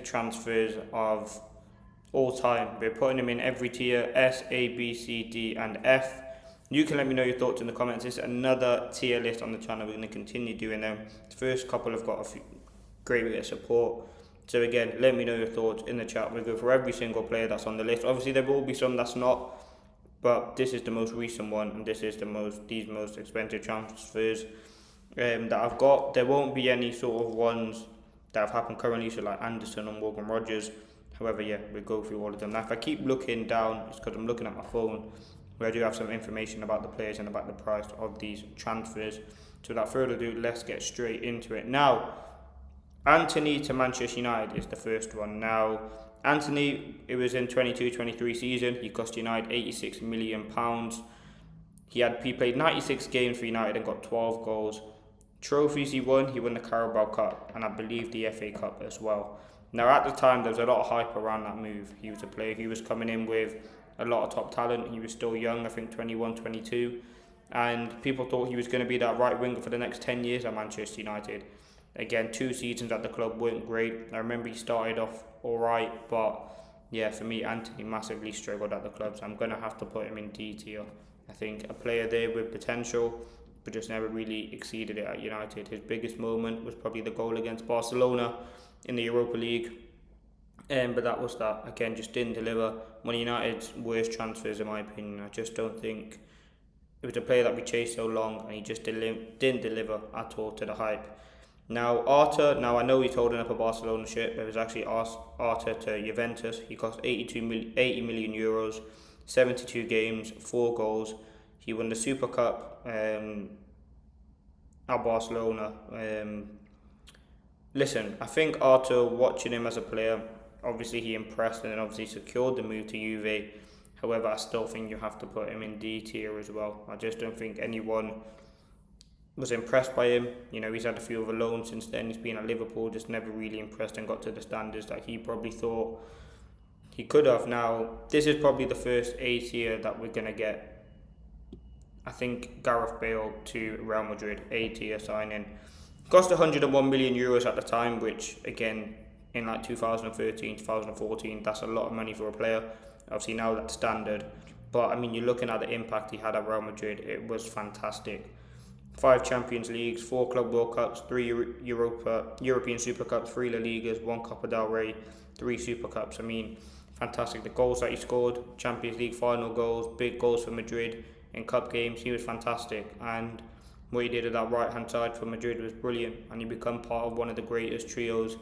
transfers of all time. We're putting him in every tier: S, A, B, C, D, and F. You can let me know your thoughts in the comments. This is another tier list on the channel. We're going to continue doing them. The first couple have got a few great bit of support. So again, let me know your thoughts in the chat. We'll go for every single player that's on the list. Obviously, there will be some that's not, but this is the most recent one, and this is these most expensive transfers that I've got. There won't be any sort of ones that have happened currently, so like Anderson and Morgan Rogers. However, yeah, we'll go through all of them. Now, if I keep looking down, it's because I'm looking at my phone, where I do have some information about the players and about the price of these transfers. So without further ado, let's get straight into it. Now, Antony to Manchester United is the first one. Now, Antony, it was in 22-23 season. He cost United £86 million. He played 96 games for United and got 12 goals. Trophies he won the Carabao Cup and I believe the FA Cup as well. Now, at the time, there was a lot of hype around that move. He was a player who was coming in with a lot of top talent. He was still young, I think 21, 22. And people thought he was going to be that right winger for the next 10 years at Manchester United. Again, 2 seasons at the club weren't great. I remember he started off alright, but yeah, for me, Antony massively struggled at the club, so I'm going to have to put him in D tier. I think a player there with potential, but just never really exceeded it at United. His biggest moment was probably the goal against Barcelona in the Europa League. But that was that. Again, just didn't deliver. One of United's worst transfers, in my opinion. I just don't think it was a player that we chased so long, and he just didn't deliver at all to the hype. Now, Arthur, I know he's holding up a Barcelona shirt, but it was actually Arthur to Juventus. He cost 80 million euros, 72 games, 4 goals. He won the Super Cup at Barcelona. Listen, I think Arthur, watching him as a player, obviously he impressed and then obviously secured the move to Juve. However, I still think you have to put him in D tier as well. I just don't think anyone was impressed by him. You know, he's had a few other loans since then. He's been at Liverpool, just never really impressed and got to the standards that he probably thought he could have. Now, this is probably the first A tier that we're going to get. I think Gareth Bale to Real Madrid, A tier signing. Cost 101 million euros at the time, which again, in like 2013, 2014, that's a lot of money for a player. Obviously now that's standard. But I mean, you're looking at the impact he had at Real Madrid, it was fantastic. 5 Champions Leagues, 4 Club World Cups, 3 European Super Cups, 3 La Ligas, 1 Copa del Rey, 3 Super Cups. I mean, fantastic. The goals that he scored, Champions League final goals, big goals for Madrid in cup games, he was fantastic. And what he did at that right-hand side for Madrid was brilliant. And he become part of one of the greatest trios,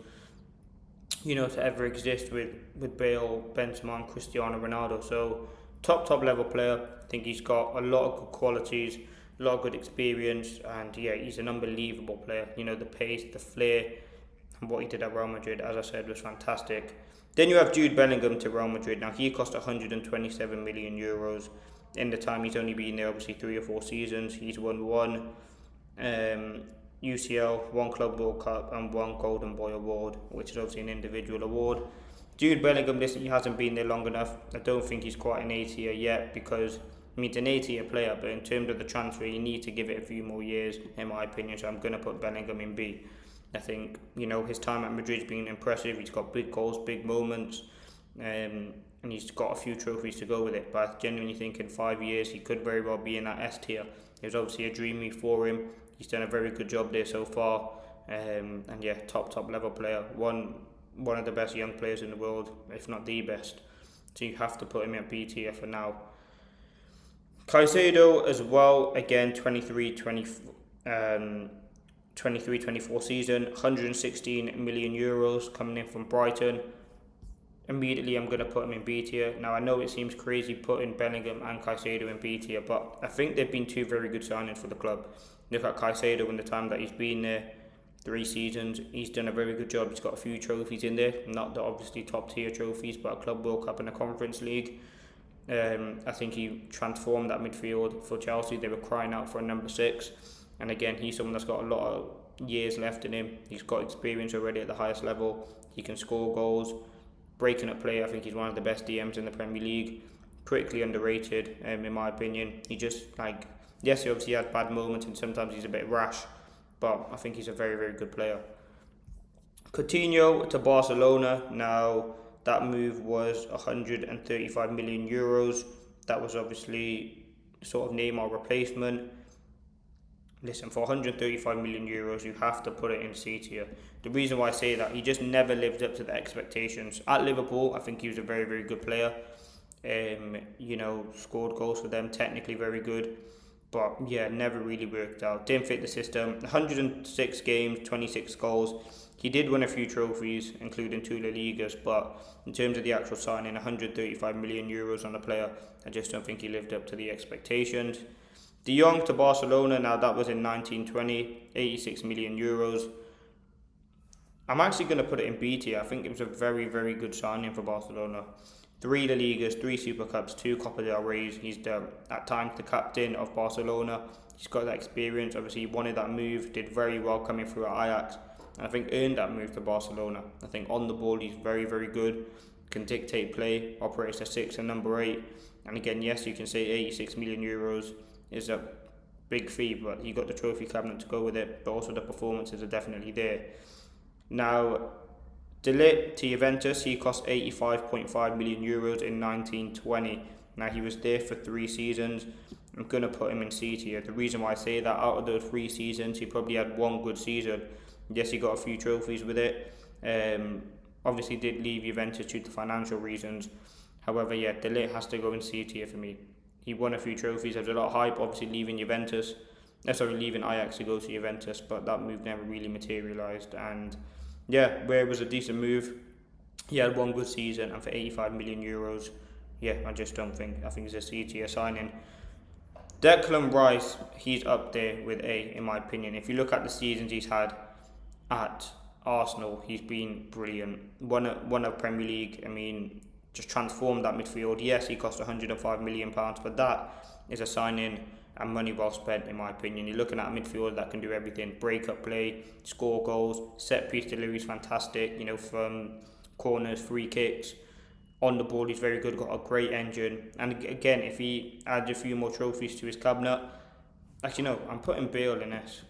you know, to ever exist with Bale, Benzema and Cristiano Ronaldo. So, top level player. I think he's got a lot of good qualities, a lot of good experience, and yeah, he's an unbelievable player. You know, the pace, the flair, and what he did at Real Madrid, as I said, was fantastic. Then you have Jude Bellingham to Real Madrid. Now, he cost 127 million euros. In the time he's only been there, obviously 3 or 4 seasons. He's won 1 UCL, 1 Club World Cup, and 1 Golden Boy award, which is obviously an individual award. Jude Bellingham, listen, he hasn't been there long enough. I don't think he's quite an A tier yet, because I mean, it's an A tier player, but in terms of the transfer, you need to give it a few more years, in my opinion. So I'm going to put Bellingham in B. I think, you know, his time at Madrid's been impressive. He's got big goals, big moments, and he's got a few trophies to go with it. But I genuinely think in 5 years, he could very well be in that S tier. It was obviously a dream move for him. He's done a very good job there so far. And yeah, top level player. One of the best young players in the world, if not the best. So you have to put him at B tier for now. Caicedo as well, again, 23-24 season, 116 million euros coming in from Brighton. Immediately I'm going to put him in B tier. Now, I know it seems crazy putting Bellingham and Caicedo in B tier, but I think they've been 2 very good signings for the club. Look at Caicedo in the time that he's been there, 3 seasons. He's done a very good job. He's got a few trophies in there, not the obviously top tier trophies, but a Club World Cup and a Conference League. I think he transformed that midfield for Chelsea. They were crying out for a number 6, and again, he's someone that's got a lot of years left in him. He's got experience already at the highest level. He can score goals, breaking up play. I think he's one of the best DMs in the Premier League. Critically underrated, in my opinion. He just, like, yes, he obviously has bad moments and sometimes he's a bit rash, but I think he's a very, very good player. Coutinho to Barcelona. Now that move was 135 million euros. That was obviously sort of Neymar replacement. Listen, for 135 million euros, you have to put it in C tier. The reason why I say that, he just never lived up to the expectations. At Liverpool, I think he was a very, very good player. Scored goals for them, technically very good. But yeah, never really worked out. Didn't fit the system. 106 games, 26 goals. He did win a few trophies, including 2 La Ligas, but in terms of the actual signing, 135 million euros on a player, I just don't think he lived up to the expectations. De Jong to Barcelona, now that was in 1920, 86 million euros. I'm actually going to put it in B tier. I think it was a very, very good signing for Barcelona. 3 La Ligas, 3 Super Cups, 2 Copa del Reys. He's at times the captain of Barcelona. He's got that experience. Obviously, he wanted that move, did very well coming through at Ajax, and I think earned that move to Barcelona. I think on the ball, he's very, very good. Can dictate play, operates a 6 and number 8. And again, yes, you can say 86 million euros is a big fee, but you got the trophy cabinet to go with it, but also the performances are definitely there. Now, De Ligt to Juventus, he cost 85.5 million euros in 1920. Now, he was there for 3 seasons. I'm going to put him in C tier. The reason why I say that, out of those 3 seasons, he probably had 1 good season. Yes, he got a few trophies with it. Obviously did leave Juventus due to financial reasons. However, yeah, De Ligt has to go in C tier for me. He won a few trophies. There's a lot of hype, obviously leaving Ajax to go to Juventus, but that move never really materialised. And yeah, where it was a decent move, he had 1 good season, and for 85 million euros, yeah, I think it's a C tier signing. Declan Rice, he's up there with A, in my opinion. If you look at the seasons he's had at Arsenal, he's been brilliant. Won a Premier League. I mean, just transformed that midfield. Yes, he cost £105 million, but that is a signing and money well spent, in my opinion. You're looking at a midfield that can do everything: break up play, score goals, set piece delivery is fantastic, from corners, free kicks. On the ball, he's very good, got a great engine. And again, if he adds a few more trophies to his cabinet, actually no, I'm putting Bale in S.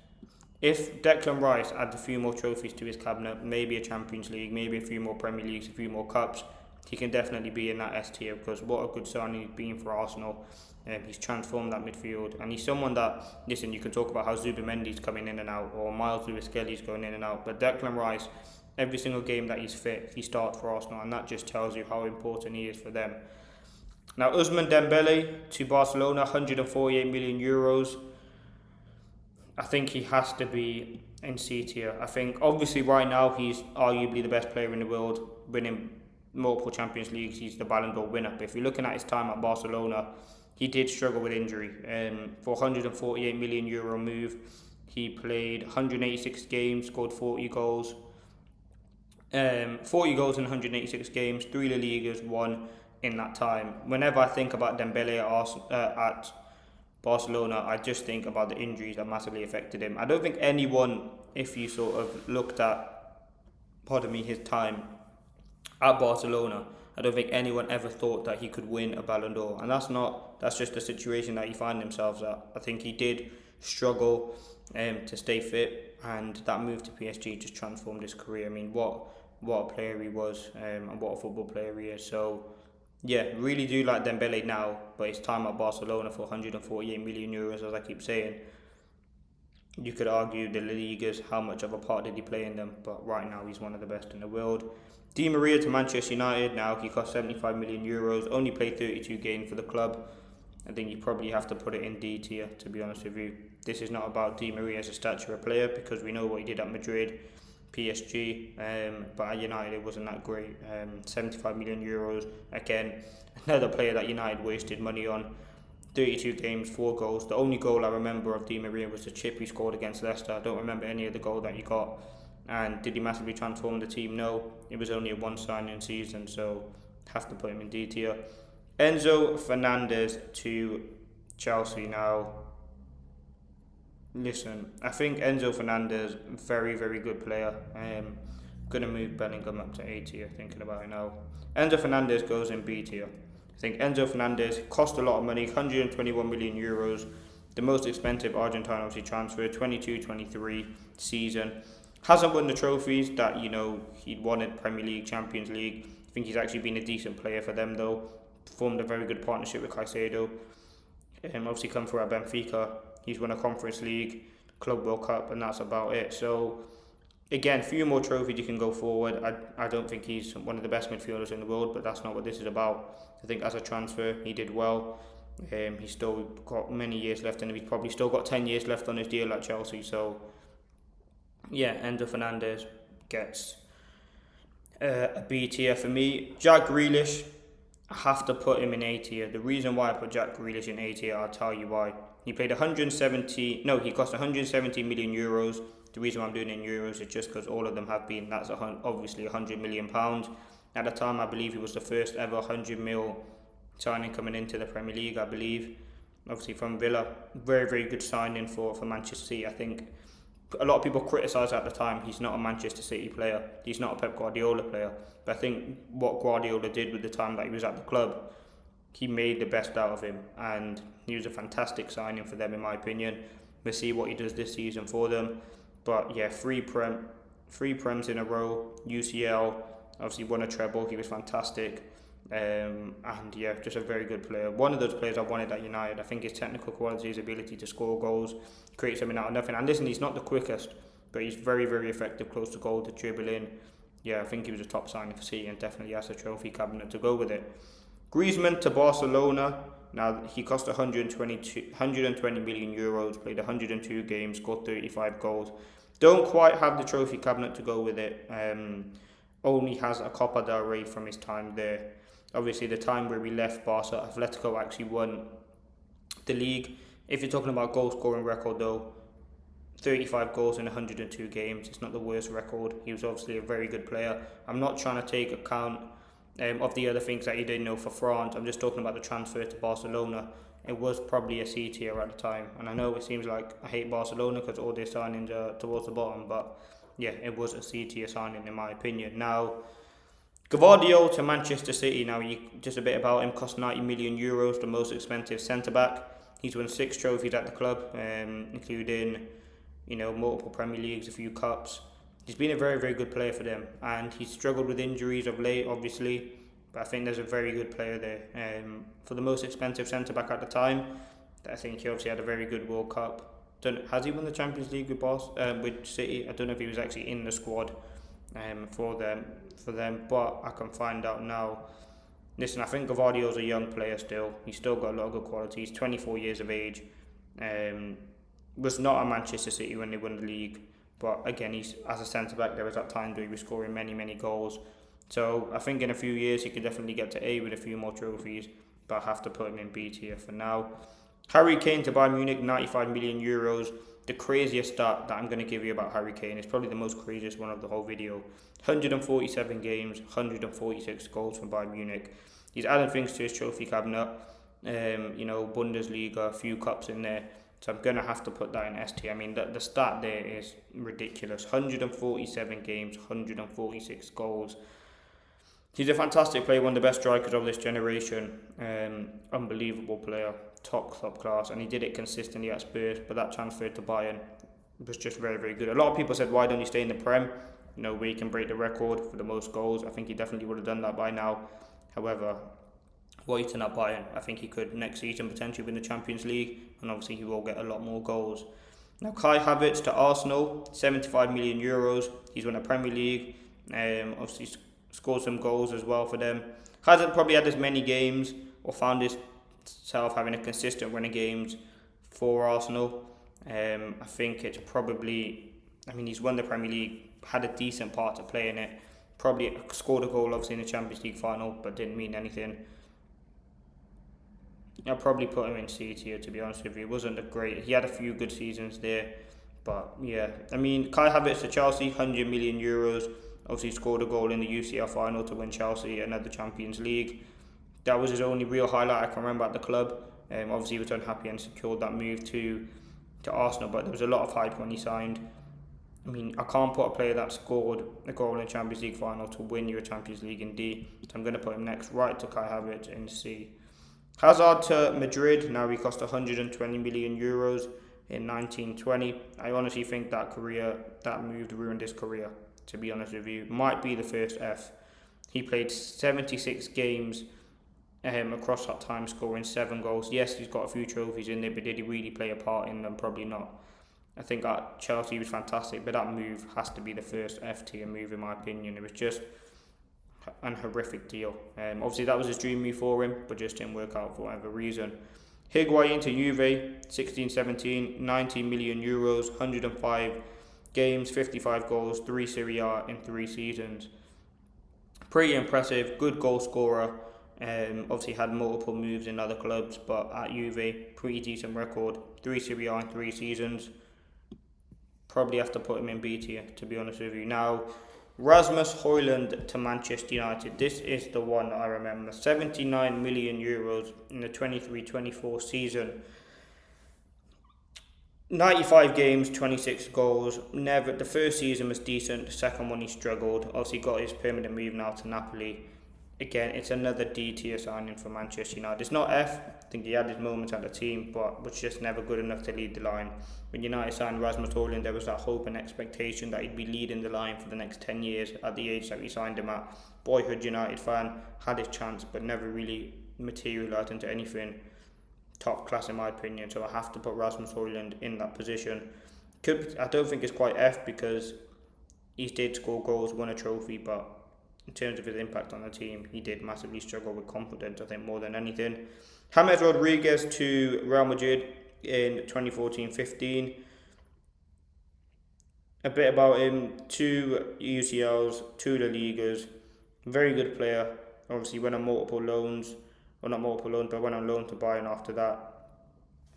If Declan Rice adds a few more trophies to his cabinet, maybe a Champions League, maybe a few more Premier Leagues, a few more Cups, he can definitely be in that S tier, because what a good signing he's been for Arsenal. He's transformed that midfield, and he's someone that, listen, you can talk about how Zubimendi's coming in and out, or Miles Lewis-Skelly's going in and out, but Declan Rice, every single game that he's fit, he starts for Arsenal, and that just tells you how important he is for them. Now, Ousmane Dembele to Barcelona, 148 million euros. I think he has to be in C tier. I think, obviously, right now, he's arguably the best player in the world, winning multiple Champions Leagues. He's the Ballon d'Or winner. But if you're looking at his time at Barcelona, he did struggle with injury. For €148 million move, he played 186 games, scored 40 goals. 40 goals in 186 games, 3 La Ligas, 1 in that time. Whenever I think about Dembele at Barcelona, I just think about the injuries that massively affected him. I don't think anyone, if you sort of looked at, his time at Barcelona, I don't think anyone ever thought that he could win a Ballon d'Or, and that's just the situation that he found himself at. I think he did struggle to stay fit, and that move to PSG just transformed his career. I mean, what a player he was, and what a football player he is. So yeah, really do like Dembele now, but his time at Barcelona for 148 million euros, as I keep saying, you could argue the La Ligas, how much of a part did he play in them, but right now he's one of the best in the world. Di Maria to Manchester United, now he cost 75 million euros, only played 32 games for the club. I think you probably have to put it in D tier, to be honest with you. This is not about Di Maria as a stature of player, because we know what he did at Madrid, PSG, but at United it wasn't that great. 75 million euros, again, another player that United wasted money on. 32 games, 4 goals. The only goal I remember of Di Maria was the chip he scored against Leicester. I don't remember any of the goal that he got. And did he massively transform the team? No, it was only a 1 signing season, so have to put him in D tier. Enzo Fernandez to Chelsea now. Listen, I think Enzo Fernandez, very, very good player. Gonna move Bellingham up to A tier, thinking about it now. Enzo Fernandez goes in B tier. I think Enzo Fernandez cost a lot of money, 121 million euros. The most expensive Argentine obviously transfer, 22-23 season. Hasn't won the trophies that, he'd wanted, Premier League, Champions League. I think he's actually been a decent player for them though. Formed a very good partnership with Caicedo. Obviously come through at Benfica. He's won a Conference League, Club World Cup, and that's about it. So again, a few more trophies you can go forward. I don't think he's one of the best midfielders in the world, but that's not what this is about. I think as a transfer, he did well. He's still got many years left, and he's probably still got 10 years left on his deal at Chelsea. So yeah, Enzo Fernandez gets a B tier for me. Jack Grealish, I have to put him in A tier. The reason why I put Jack Grealish in A tier, I'll tell you why. He cost 170 million euros. The reason why I'm doing it in euros is just because all of them have been, that's obviously £100 million. At the time, I believe he was the first ever 100 mil signing coming into the Premier League, I believe. Obviously from Villa. Very, very good signing for Manchester City. I think a lot of people criticised at the time, he's not a Manchester City player. He's not a Pep Guardiola player. But I think what Guardiola did with the time that he was at the club, he made the best out of him. And he was a fantastic signing for them, in my opinion. We'll see what he does this season for them. But yeah, three Prems in a row. UCL, obviously won a treble. He was fantastic. And yeah, just a very good player. One of those players I wanted at United. I think his technical quality, his ability to score goals, create something out of nothing. And listen, he's not the quickest, but he's very, very effective close to goal, to dribble in. Yeah, I think he was a top signing for City and definitely has a trophy cabinet to go with it. Griezmann to Barcelona. Now, he cost 120 million euros, played 102 games, scored 35 goals. Don't quite have the trophy cabinet to go with it. Only has a Copa del Rey from his time there. Obviously, the time where we left Barca, Atletico actually won the league. If you're talking about goal scoring record though, 35 goals in 102 games. It's not the worst record. He was obviously a very good player. I'm not trying to take account of the other things that he didn't know for France. I'm just talking about the transfer to Barcelona. It was probably a C tier at the time. And I know it seems like I hate Barcelona because all their signings are towards the bottom. But yeah, it was a C tier signing in my opinion. Now, Gvardiol to Manchester City. Now, just a bit about him. Cost 90 million euros, the most expensive centre-back. He's won 6 trophies at the club, including multiple Premier Leagues, a few cups. He's been a very, very good player for them, and he's struggled with injuries of late, obviously. But I think there's a very good player there. For the most expensive centre-back at the time, I think he obviously had a very good World Cup. Has he won the Champions League with City? I don't know if he was actually in the squad for them, but I can find out now. Listen, I think Gvardiol's a young player still. He's still got a lot of good quality. He's 24 years of age. Was not at Manchester City when they won the league, but again, he's as a centre back. There was that time where he was scoring many, many goals. So I think in a few years he could definitely get to A with a few more trophies, but I have to put him in B tier for now. Harry Kane to Bayern Munich, 95 million euros. The craziest stat that I'm going to give you about Harry Kane is probably the most craziest one of the whole video. 147 games, 146 goals from Bayern Munich. He's added things to his trophy cabinet. Bundesliga, a few cups in there. So I'm going to have to put that in S tier. I mean, the stat there is ridiculous. 147 games, 146 goals. He's a fantastic player, one of the best strikers of this generation. Unbelievable player, top class, and he did it consistently at Spurs, but that transfer to Bayern was just very, very good. A lot of people said, why don't you stay in the Prem? Where he can break the record for the most goals. I think he definitely would have done that by now. However, waiting at Bayern, I think he could next season potentially win the Champions League, and obviously he will get a lot more goals. Now, Kai Havertz to Arsenal, 75 million euros. He's won a Premier League. Obviously scored some goals as well for them. Hasn't probably had as many games or found himself having a consistent run of games for Arsenal. I think it's probably, he's won the Premier League, had a decent part to play in it. Probably scored a goal obviously in the Champions League final, but didn't mean anything. I'll probably put him in C tier, to be honest with you. It wasn't a great, he had a few good seasons there, but yeah. Kai Havertz to Chelsea, 100 million euros. Obviously scored a goal in the UCL final to win Chelsea another Champions League. That was his only real highlight I can remember at the club. Obviously he was unhappy and secured that move to Arsenal, but there was a lot of hype when he signed. I can't put a player that scored a goal in the Champions League final to win you a Champions League in D, so I'm going to put him next right to Kai Havertz in C. Hazard to Madrid, now he cost 120 million euros. in 1920. I honestly think that move ruined his career, to be honest with you. Might be the first F. He played 76 games across that time, scoring 7 goals. Yes, he's got a few trophies in there, but did he really play a part in them? Probably not. I think at Chelsea was fantastic, but that move has to be the first F tier move in my opinion. It was just an horrific deal. Obviously that was his dream move for him, but just didn't work out for whatever reason. Higuain to Juve, 16-17, 90 million euros, 105 games, 55 goals, 3 Serie A in 3 seasons. Pretty impressive, good goal scorer. Obviously had multiple moves in other clubs, but at Juve, pretty decent record. 3 Serie A in 3 seasons. Probably have to put him in B tier, to be honest with you. Now, Rasmus Højlund to Manchester United. This is the one I remember. 79 million euros in the 23-24 season. 95 games, 26 goals. The first season was decent. The second one he struggled. Obviously got his permanent move now to Napoli. Again, it's another D tier signing for Manchester United. It's not F. I think he had his moments at the team, but was just never good enough to lead the line. When United signed Rasmus Højlund, there was that hope and expectation that he'd be leading the line for the next 10 years at the age that we signed him at. Boyhood United fan, had his chance, but never really materialised into anything top class in my opinion. So I have to put Rasmus Højlund in that position. I don't think it's quite F because he did score goals, won a trophy, but in terms of his impact on the team, he did massively struggle with confidence, I think, more than anything. James Rodriguez to Real Madrid in 2014-15. A bit about him, 2 UCLs, 2 La Ligas. Very good player. Obviously went on multiple loans. Well, not multiple loans, but went on loan to Bayern after that.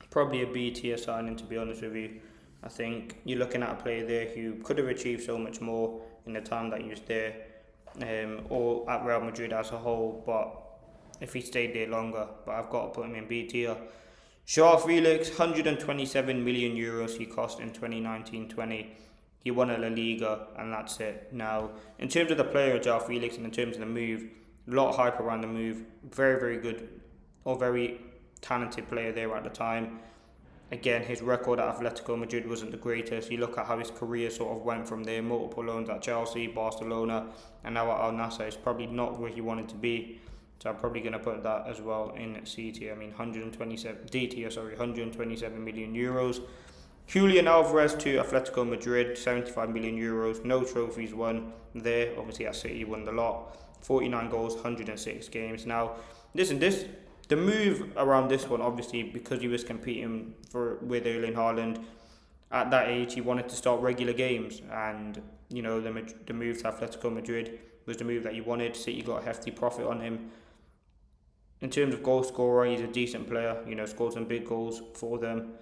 Probably a B tier signing, to be honest with you. I think you're looking at a player there who could have achieved so much more in the time that he was there. Or at Real Madrid as a whole, but if he stayed there longer, but I've got to put him in B tier. João Felix, 127 million euros he cost in 2019-20. He won a La Liga and that's it. Now, in terms of the player, João Felix, and in terms of the move, a lot of hype around the move. Very, very good, or very talented player there at the time. Again, his record at Atletico Madrid wasn't the greatest. You look at how his career sort of went from there, multiple loans at Chelsea, Barcelona, and now at Al Nassr. It's probably not where he wanted to be. So I'm probably going to put that as well in C tier. I mean, 127 million euros. Julian Alvarez to Atletico Madrid, 75 million euros. No trophies won there. Obviously at City he won the lot. 49 goals, 106 games. Now, listen, the move around this one, obviously, because he was competing with Erling Haaland, at that age he wanted to start regular games, and you know the move to Atletico Madrid was the move that he wanted. City got a hefty profit on him. In terms of goal scorer, he's a decent player. You know, scored some big goals for them.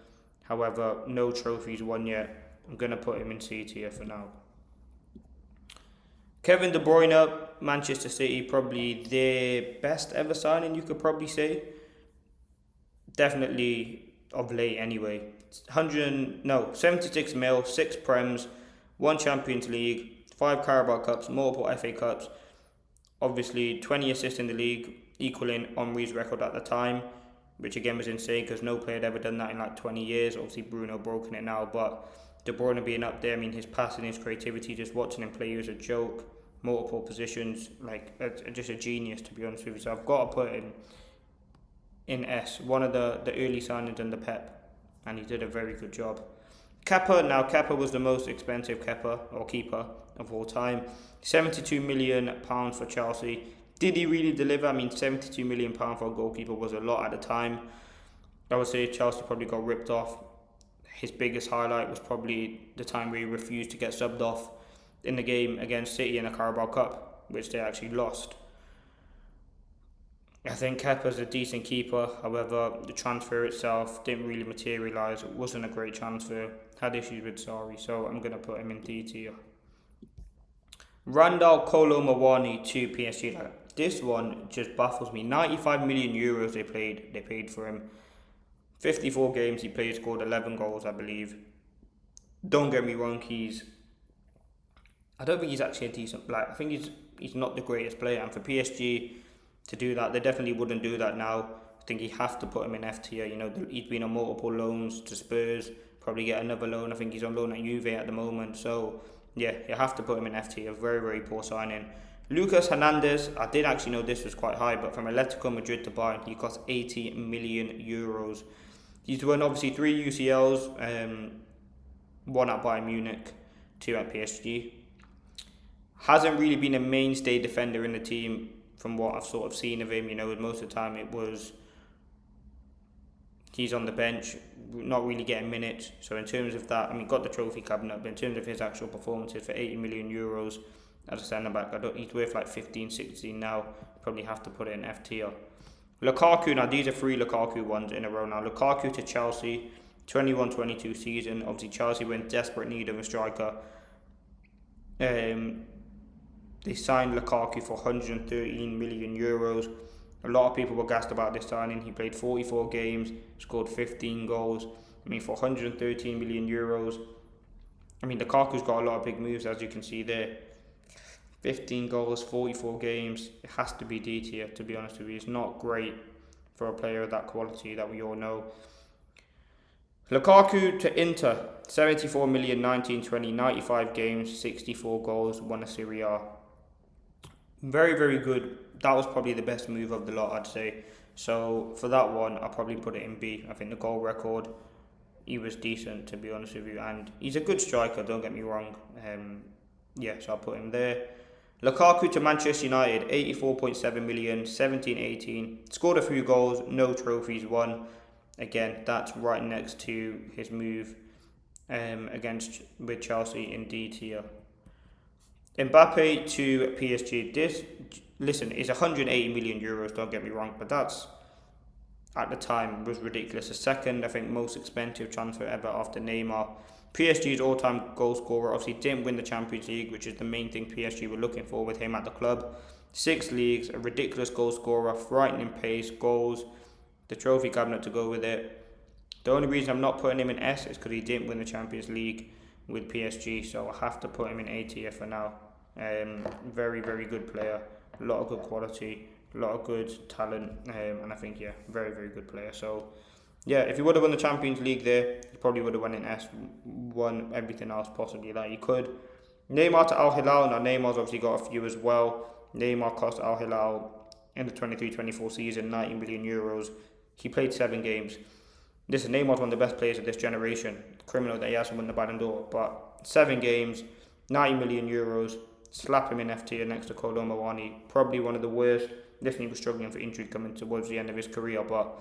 However, no trophies won yet. I'm gonna put him in C tier for now. Kevin De Bruyne, Manchester City, probably their best ever signing, you could probably say. Definitely of late anyway. 76 mil, 6 Prems, 1 Champions League, 5 Carabao Cups, multiple FA Cups. Obviously, 20 assists in the league, equaling Henry's record at the time, which again was insane because no player had ever done that in like 20 years. Obviously, Bruno broken it now, but De Bruyne being up there, I mean, his passing, his creativity, just watching him play was a joke. Multiple positions, just a genius, to be honest with you. So I've got to put him in S, one of the early signings under Pep, and he did a very good job. Kepa was the most expensive keeper of all time. £72 million for Chelsea. Did he really deliver? I mean, £72 million for a goalkeeper was a lot at the time. I would say Chelsea probably got ripped off. His biggest highlight was probably the time where he refused to get subbed off in the game against City in a Carabao Cup, which they actually lost. I think Kepa's a decent keeper, however, the transfer itself didn't really materialise. It wasn't a great transfer, had issues with Sarri, so I'm going to put him in D tier. Randal Kolo Muani to PSG. This one just baffles me. 95 million euros they paid for him. 54 games he played, scored 11 goals, I believe. Don't get me wrong, I don't think he's actually a decent player. I think he's not the greatest player, and for PSG to do that, they definitely wouldn't do that now. I think you have to put him in F tier. You know, he's been on multiple loans to Spurs, probably get another loan. I think he's on loan at Juve at the moment. So, yeah, you have to put him in F tier. A very, very poor signing. Lucas Hernandez, I did actually know this was quite high, but from Atletico Madrid to Bayern, he cost 80 million euros. He's won obviously 3 UCLs, 1 at Bayern Munich, 2 at PSG. Hasn't really been a mainstay defender in the team from what I've sort of seen of him. Most of the time it was he's on the bench, not really getting minutes. So in terms of that, got the trophy cabinet, but in terms of his actual performances for 80 million euros as a centre back, he's worth like 15, 16 now. Probably have to put it in F tier. Lukaku, now these are 3 Lukaku ones in a row now. Lukaku to Chelsea, 21-22 season. Obviously Chelsea were in desperate need of a striker. They signed Lukaku for 113 million euros. A lot of people were gassed about this signing. He played 44 games, scored 15 goals. For 113 million euros. Lukaku's got a lot of big moves, as you can see there. 15 goals, 44 games. It has to be D tier, to be honest with you. It's not great for a player of that quality that we all know. Lukaku to Inter, 74 million, 19-20, 95 games, 64 goals, won a Serie A. Very, very good. That was probably the best move of the lot, I'd say. So for that one, I'll probably put it in B. I think the goal record, he was decent, to be honest with you. And he's a good striker, don't get me wrong. So I'll put him there. Lukaku to Manchester United, 84.7 million, 17-18. Scored a few goals, no trophies won. Again, that's right next to his move with Chelsea in D tier. Mbappe to PSG. This, listen, is 180 million euros, don't get me wrong, but that's, at the time, was ridiculous. The second, I think, most expensive transfer ever after Neymar. PSG's all-time goal scorer, obviously didn't win the Champions League, which is the main thing PSG were looking for with him at the club. 6 leagues, a ridiculous goal scorer, frightening pace, goals, the trophy cabinet to go with it. The only reason I'm not putting him in S is because he didn't win the Champions League with PSG, so I have to put him in A tier for now. Very, very good player, a lot of good quality, a lot of good talent, and I think, very, very good player. So, if he would have won the Champions League there, he probably would have won in S, won everything else possibly that he could. Neymar to Al Hilal. Now Neymar's obviously got a few as well. Neymar cost Al Hilal in the 23-24 season 90 million euros. He played 7 games. Listen, Neymar's one of the best players of this generation. Criminal that he hasn't won the Ballon d'Or, but 7 games, 90 million euros. Slap him in F tier next to Kolo Muani. Probably one of the worst. Definitely was struggling for injury coming towards the end of his career, but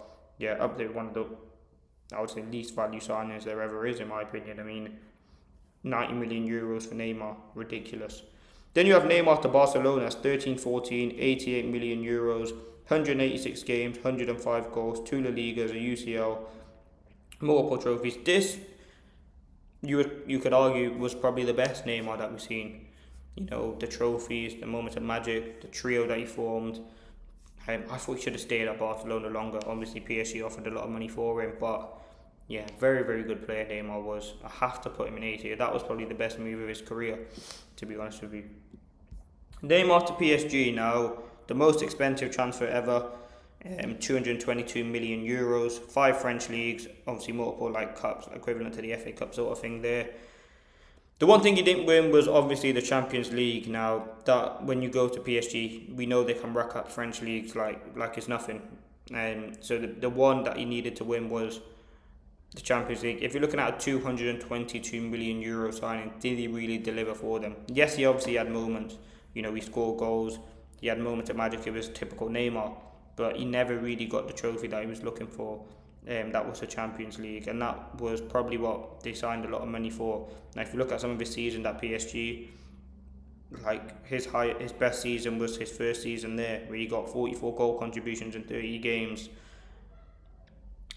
up there, one of the, I would say, least value signings there ever is, in my opinion. 90 million euros for Neymar, ridiculous. Then you have Neymar to Barcelona, 13-14, 88 million euros, 186 games, 105 goals, 2 La Ligas, a UCL, multiple trophies. This, you could argue, was probably the best Neymar that we've seen. The trophies, the moments of magic, the trio that he formed. I thought he should have stayed at Barcelona longer. Obviously, PSG offered a lot of money for him, but very, very good player Neymar was. I have to put him in A tier. That was probably the best move of his career, to be honest with you. Neymar to PSG now, the most expensive transfer ever, 222 million euros, 5 French leagues, obviously multiple cups, equivalent to the FA Cup sort of thing there. The one thing he didn't win was obviously the Champions League. Now, that when you go to PSG, we know they can rack up French leagues like it's nothing. So the one that he needed to win was the Champions League. If you're looking at a 222 million euro signing, did he really deliver for them? Yes, he obviously had moments. He scored goals. He had moments of magic. It was typical Neymar, but he never really got the trophy that he was looking for. That was the Champions League, and that was probably what they signed a lot of money for. Now, if you look at some of his seasons at PSG, his best season was his first season there, where he got 44 goal contributions in 30 games.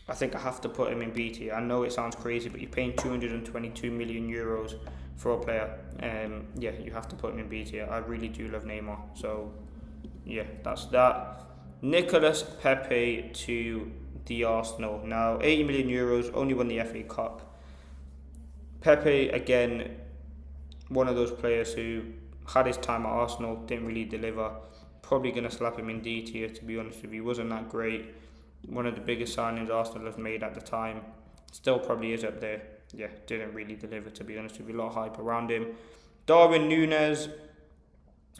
I think I have to put him in B tier. I know it sounds crazy, but you're paying 222 million euros for a player. You have to put him in B tier. I really do love Neymar. So, that's that. Nicolas Pepe to the Arsenal. Now, 80 million euros, only won the FA Cup. Pepe, again, one of those players who had his time at Arsenal, didn't really deliver. Probably going to slap him in D tier, to be honest with you. He wasn't that great. One of the biggest signings Arsenal have made at the time. Still probably is up there. yeah, didn't really deliver, to be honest with you. A lot of hype around him. Darwin Núñez,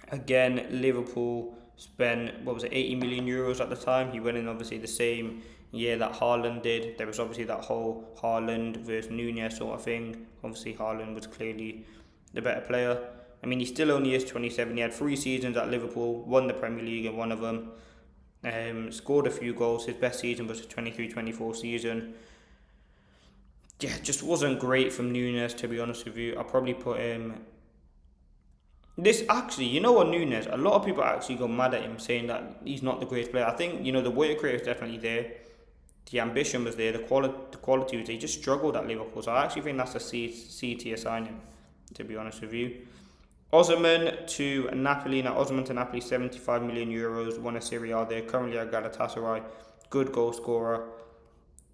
again, Liverpool spent, what was it, 80 million euros at the time. He went in obviously the same year that Haaland did. There was obviously that whole Haaland versus Núñez sort of thing. Obviously Haaland was clearly the better player. I mean, he still only is 27. He had 3 seasons at Liverpool, won the Premier League in one of them, scored a few goals. His best season was the 23-24 season. Yeah, just wasn't great from Núñez, to be honest with you. I'll probably put him... This actually, you know what, Núñez, a lot of people actually go mad at him saying that he's not the greatest player. I think, the work rate was definitely there. The ambition was there. The quality was there. He just struggled at Liverpool. So I actually think that's a C tier signing, to be honest with you. Osimhen to Napoli. Now, Osimhen to Napoli, 75 million euros. Won a Serie A there. Currently at Galatasaray. Good goal scorer.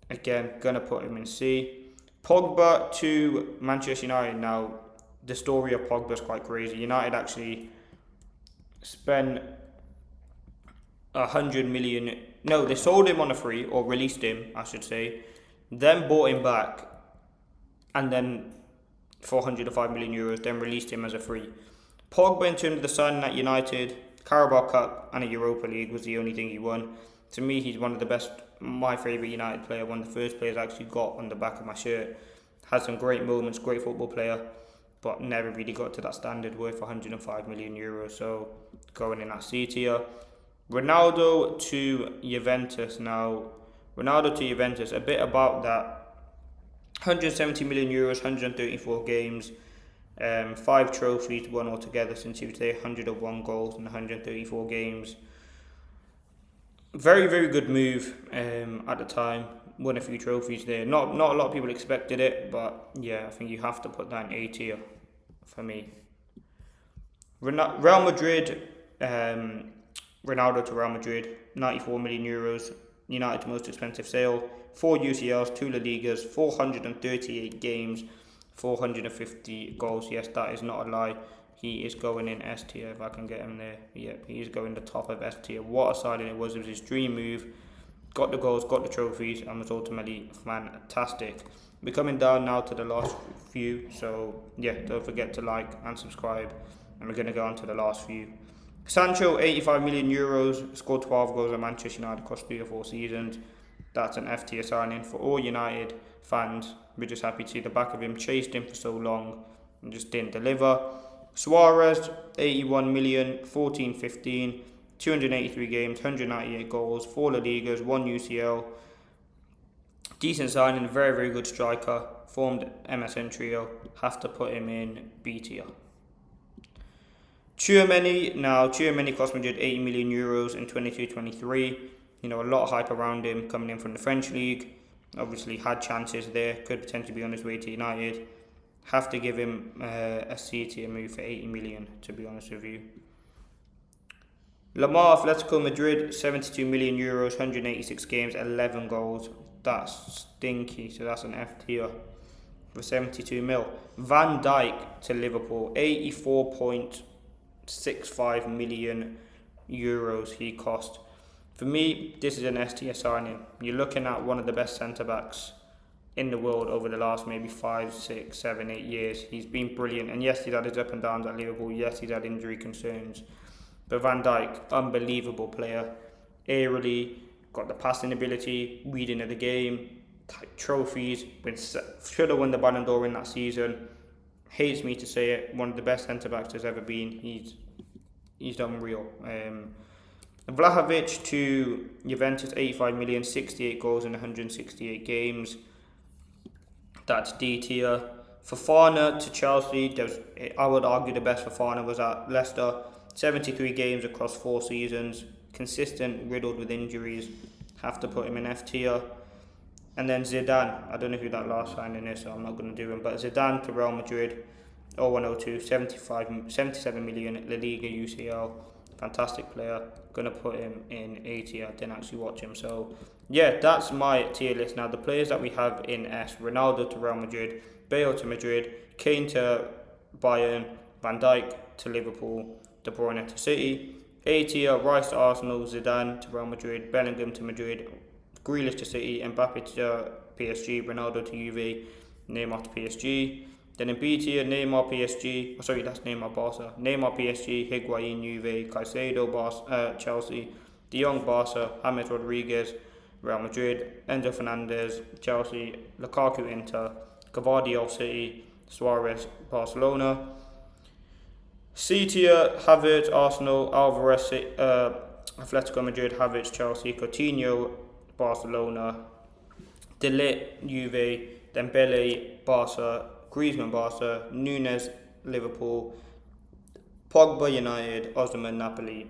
Again, going to put him in C. Pogba to Manchester United. Now, the story of Pogba is quite crazy. United actually spent 100 million. No, they sold him on a free, or released him, I should say. Then bought him back. And then 405 million euros, then released him as a free. Pogba, in terms of the signing at United, Carabao Cup and a Europa League was the only thing he won. To me, he's one of the best, my favourite United player, one of the first players I actually got on the back of my shirt. Had some great moments, great football player, but never really got to that standard worth 105 million euros. So going in at C tier. Ronaldo to Juventus now. Ronaldo to Juventus, a bit about that. 170 million euros, 134 games, 5 trophies won altogether since he was there, 101 goals in 134 games. Very, very good move at the time. Won a few trophies there. Not a lot of people expected it, but yeah, I think you have to put that in A tier for me. Real Madrid, Ronaldo to Real Madrid, 94 million euros. United's most expensive sale. 4 UCLs, 2 La Ligas, 438 games, 450 goals. Yes, that is not a lie. He is going in S tier if I can get him there. Yep, he is going the top of S tier. What a signing it was. It was his dream move. Got the goals, got the trophies, and was ultimately fantastic. We're coming down now to the last few. So, yeah, don't forget to like and subscribe. And we're going to go on to the last few. Sancho, 85 million euros, scored 12 goals at Manchester United across 3 or 4 seasons. That's an F tier signing for all United fans. We're just happy to see the back of him. Chased him for so long and just didn't deliver. Suarez, 81 million, 14-15, 283 games, 198 goals, 4 La Ligas, 1 UCL. Decent signing, very, very good striker. Formed MSN trio. Have to put him in B tier. Tchouaméni cost Madrid 80 million euros in 22-23. A lot of hype around him coming in from the French league. Obviously had chances there, could potentially be on his way to United. Have to give him a C tier move for 80 million, to be honest with you. Lamar, Atletico Madrid, 72 million euros, 186 games, 11 goals. That's stinky, so that's an F tier for 72 mil. Van Dijk to Liverpool, 84.65 million euros he cost. For me, this is an S tier signing. You're looking at one of the best centre-backs in the world over the last maybe 5, 6, 7, 8 years. He's been brilliant. And yes, he's had his up and downs at Liverpool. Yes, he's had injury concerns. But Van Dijk, unbelievable player. Aerially, got the passing ability, reading of the game, trophies. Should have won the Ballon d'Or in that season. Hates me to say it. One of the best centre-backs there's ever been. He's unreal. Vlahovic to Juventus, 85 million, 68 goals in 168 games. That's D tier. Fofana to Chelsea, I would argue the best Fofana was at Leicester. 73 games across 4 seasons. Consistent, riddled with injuries. Have to put him in F tier. And then Zidane, I don't know who that last signing is, so I'm not going to do him. But Zidane to Real Madrid, 0102, 77 million, La Liga, UCL. Fantastic player. Going to put him in A tier. I didn't actually watch him. So, yeah, that's my tier list. Now, the players that we have in S: Ronaldo to Real Madrid, Bale to Madrid, Kane to Bayern, Van Dijk to Liverpool, De Bruyne to City. A tier: Rice to Arsenal, Zidane to Real Madrid, Bellingham to Madrid, Grealish to City, Mbappe to PSG, Ronaldo to Juve, Neymar to PSG. Then in B tier, Neymar PSG. Oh, sorry, that's Neymar Barca. Neymar PSG, Higuain Juve, Caicedo Barca, Chelsea, De Jong Barca, James Rodriguez Real Madrid, Enzo Fernandez Chelsea, Lukaku Inter, Gvardiol City, Suarez Barcelona. C tier, Havertz Arsenal, Alvarez Atletico Madrid, Havertz Chelsea, Coutinho Barcelona, De Ligt Juve, Dembele Barca, Griezmann Barca, Nunez Liverpool, Pogba United, Osimhen Napoli,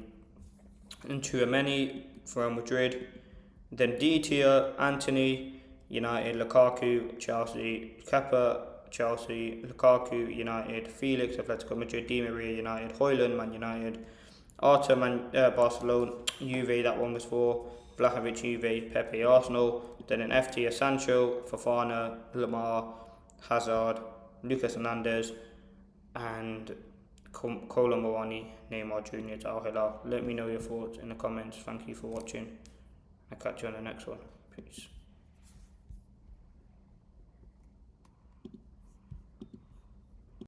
and Tchouaméni for Real Madrid. Then D tier, Antony United, Lukaku Chelsea, Kepa Chelsea, Lukaku United, Felix Atletico Madrid, Di Maria United, Højlund Man United, Arthur Barcelona, Juve, that one was for, Vlahovic Juve, Pepe Arsenal. Then in F tier, Sancho, Fofana, Lamar, Hazard, Lucas Hernandez, and Kolo Muani, Neymar Jr. to Al Hilal. Let me know your thoughts in the comments. Thank you for watching. I'll catch you on the next one. Peace.